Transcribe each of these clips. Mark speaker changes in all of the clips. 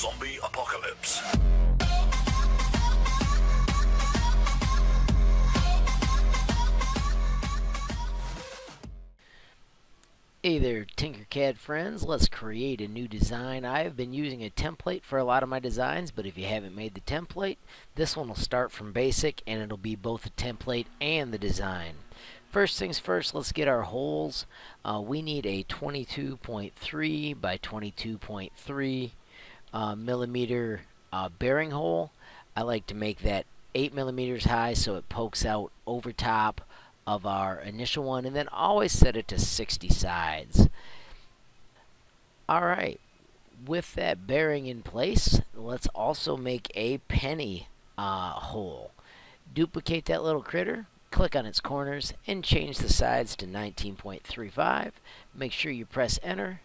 Speaker 1: zombie apocalypse.
Speaker 2: Hey there, Tinkercad friends. Let's create a new design. I have been using a template for a lot of my designs, but if you haven't made the template, this one will start from basic and it'll be both the template and the design. First things first, let's get our holes. We need a 22.3 by 22.3 millimeter bearing hole. I like to make that 8 millimeters high so it pokes out over top of our initial one, and then always set it to 60 sides. Alright, with that bearing in place, let's also make a penny hole. Duplicate that little critter, click on its corners, and change the sides to 19.35. Make sure you press enter,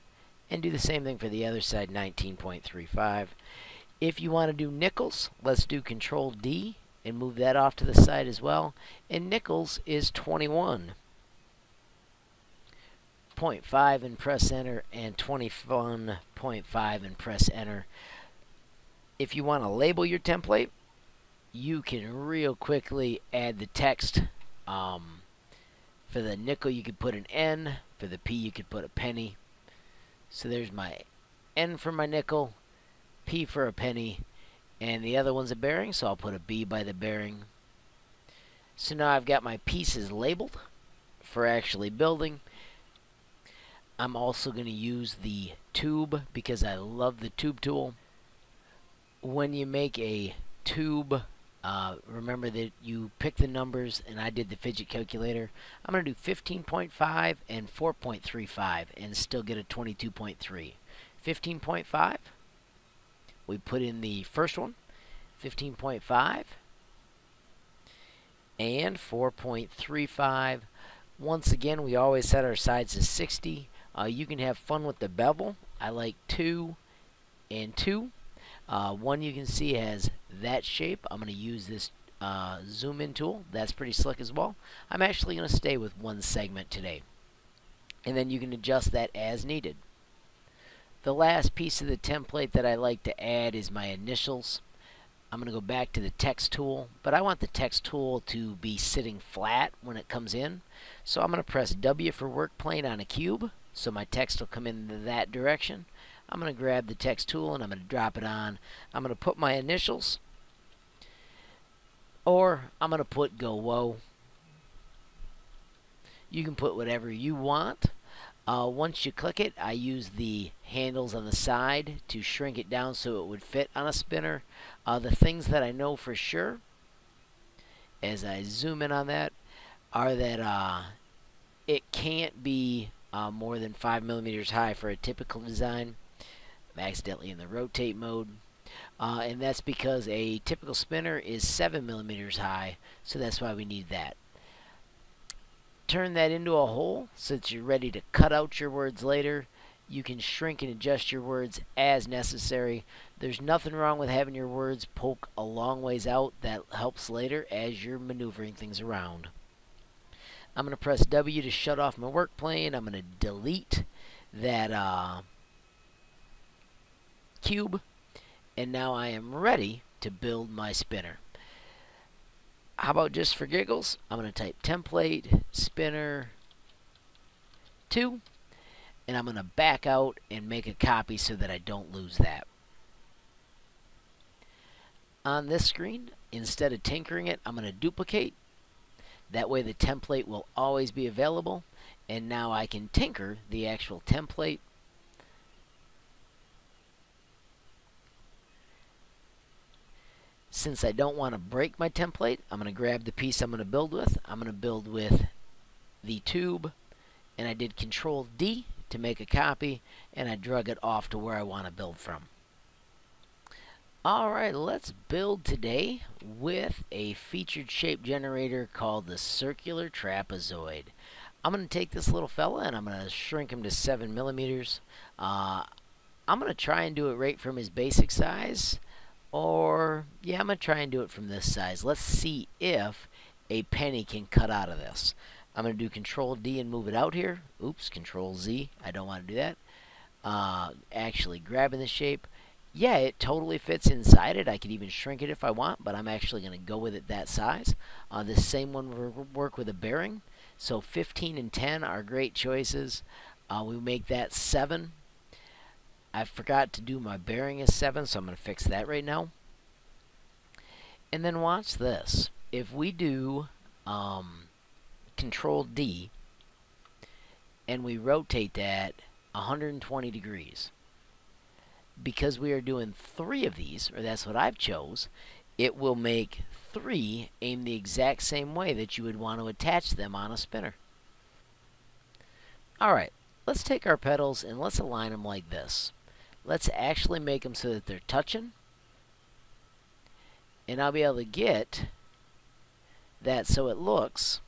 Speaker 2: and do the same thing for the other side, 19.35. If you want to do nickels, let's do Control D and move that off to the side as well. And nickels is 21.5 and press enter, and 21.5 and press enter. If you want to label your template, you can real quickly add the text. For the nickel you could put an N, for the P you could put a penny. So there's my N for my nickel, P for a penny, and the other one's a bearing, so I'll put a B by the bearing. So now I've got my pieces labeled for actually building. I'm also going to use the tube because I love the tube tool. When you make a tube, remember that you pick the numbers, and I did the fidget calculator. I'm going to do 15.5 and 4.35 and still get a 22.3. 15.5. We put in the first one, 15.5 and 4.35. Once again, we always set our sides to 60. You can have fun with the bevel. I like 2 and 2. One you can see has that shape. I'm going to use this zoom in tool. That's pretty slick as well. I'm actually going to stay with one segment today. And then you can adjust that as needed. The last piece of the template that I like to add is my initials. I'm going to go back to the text tool, but I want the text tool to be sitting flat when it comes in. So I'm going to press W for work plane on a cube, so my text will come in that direction. I'm going to grab the text tool and I'm going to drop it on. I'm going to put my initials, or I'm going to put Go Whoa. You can put whatever you want. Once you click it, I use the handles on the side to shrink it down so it would fit on a spinner. The things that I know for sure, as I zoom in on that, are that it can't be more than 5 millimeters high for a typical design. I'm accidentally in the rotate mode. And that's because a typical spinner is 7 millimeters high, so that's why we need that. Turn that into a hole so that you're ready to cut out your words later. You can shrink and adjust your words as necessary. There's nothing wrong with having your words poke a long ways out. That helps later as you're maneuvering things around. I'm going to press W to shut off my work plane. I'm going to delete that cube. And now I am ready to build my spinner. How about just for giggles? I'm going to type template spinner 2, and I'm going to back out and make a copy so that I don't lose that. On this screen, instead of tinkering it, I'm going to duplicate. That way the template will always be available, and now I can tinker the actual template. Since I don't want to break my template, I'm going to grab the piece I'm going to build with. I'm going to build with the tube, and I did Control D to make a copy, and I drug it off to where I want to build from. Alright, let's build today with a featured shape generator called the circular trapezoid. I'm going to take this little fella and I'm going to shrink him to 7 millimeters. I'm going to try and do it right from his basic size. Or, yeah, I'm going to try and do it from this size. Let's see if a penny can cut out of this. I'm going to do Control D and move it out here. Oops, Control Z. I don't want to do that. Actually grabbing the shape Yeah, it totally fits inside it. I could even shrink it if I want, but I'm actually going to go with it that size. This same one will work with a bearing. So 15 and 10 are great choices. We make that 7. I forgot to do my bearing as 7, so I'm going to fix that right now. And then watch this. If we do Control D and we rotate that 120 degrees, because we are doing 3 of these, or that's what I've chose, it will make 3 aim the exact same way that you would want to attach them on a spinner. Alright, let's take our pedals and let's align them like this. Let's actually make them so that they're touching. And I'll be able to get that so it looks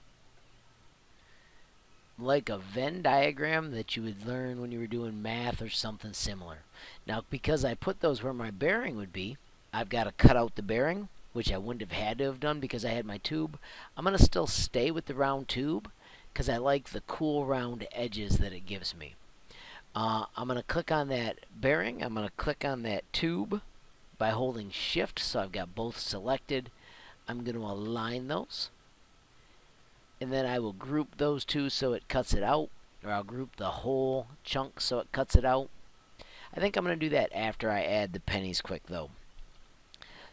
Speaker 2: like a Venn diagram that you would learn when you were doing math or something similar. Now, because I put those where my bearing would be, I've got to cut out the bearing, which I wouldn't have had to have done because I had my tube. I'm going to still stay with the round tube because I like the cool round edges that it gives me. I'm going to click on that bearing. I'm going to click on that tube by holding Shift, so I've got both selected. I'm going to align those. And then I will group those two so it cuts it out, or I'll group the whole chunk so it cuts it out. I think I'm going to do that after I add the pennies quick though.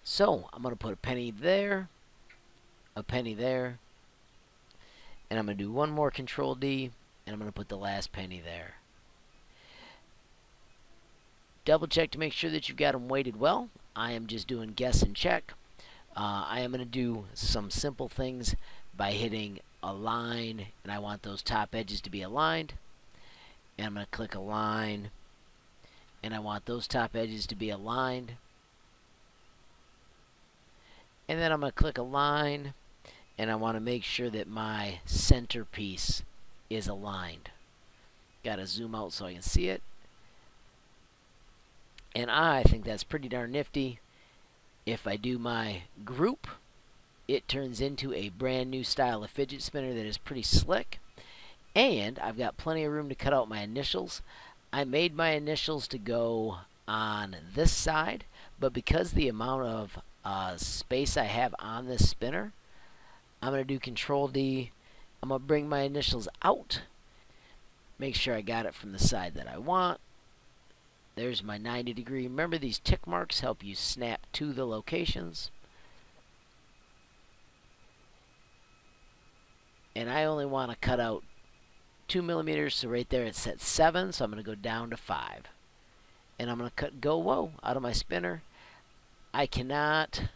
Speaker 2: So I'm going to put a penny there, a penny there, and I'm going to do one more Control D, and I'm going to put the last penny there. Double check to make sure that you've got them weighted well. I am just doing guess and check. I am going to do some simple things by hitting align, and I want those top edges to be aligned. And I'm going to click align, and I want those top edges to be aligned. And then I'm going to click align, and I want to make sure that my centerpiece is aligned. Got to zoom out so I can see it. And I think that's pretty darn nifty. If I do my group, it turns into a brand new style of fidget spinner that is pretty slick. And I've got plenty of room to cut out my initials. I made my initials to go on this side, but because the amount of space I have on this spinner, I'm going to do Control D. I'm going to bring my initials out. Make sure I got it from the side that I want. There's my 90 degree. Remember, these tick marks help you snap to the locations. And I only want to cut out 2 millimeters, so right there it's at 7, so I'm going to go down to 5. And I'm going to cut go whoa out of my spinner. I cannot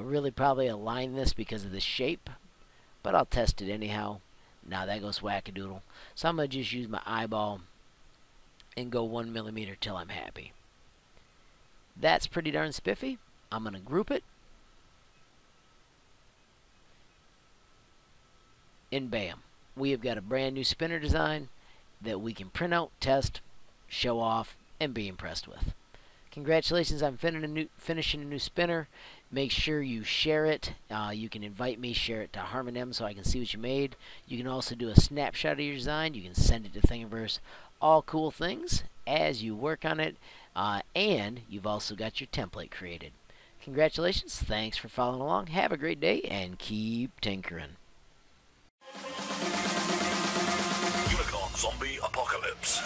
Speaker 2: really probably align this because of the shape, but I'll test it anyhow. Now that goes wackadoodle. So I'm going to just use my eyeball and go 1 millimeter till I'm happy. That's pretty darn spiffy. I'm going to group it. And bam. We have got a brand new spinner design that we can print out, test, show off, and be impressed with. Congratulations on finishing a new spinner. Make sure you share it. You can invite me, share it to Harmon M so I can see what you made. You can also do a snapshot of your design. You can send it to Thingiverse. All cool things as you work on it. And you've also got your template created. Congratulations. Thanks for following along. Have a great day and keep tinkering.
Speaker 1: Unicorn Zombie Apocalypse.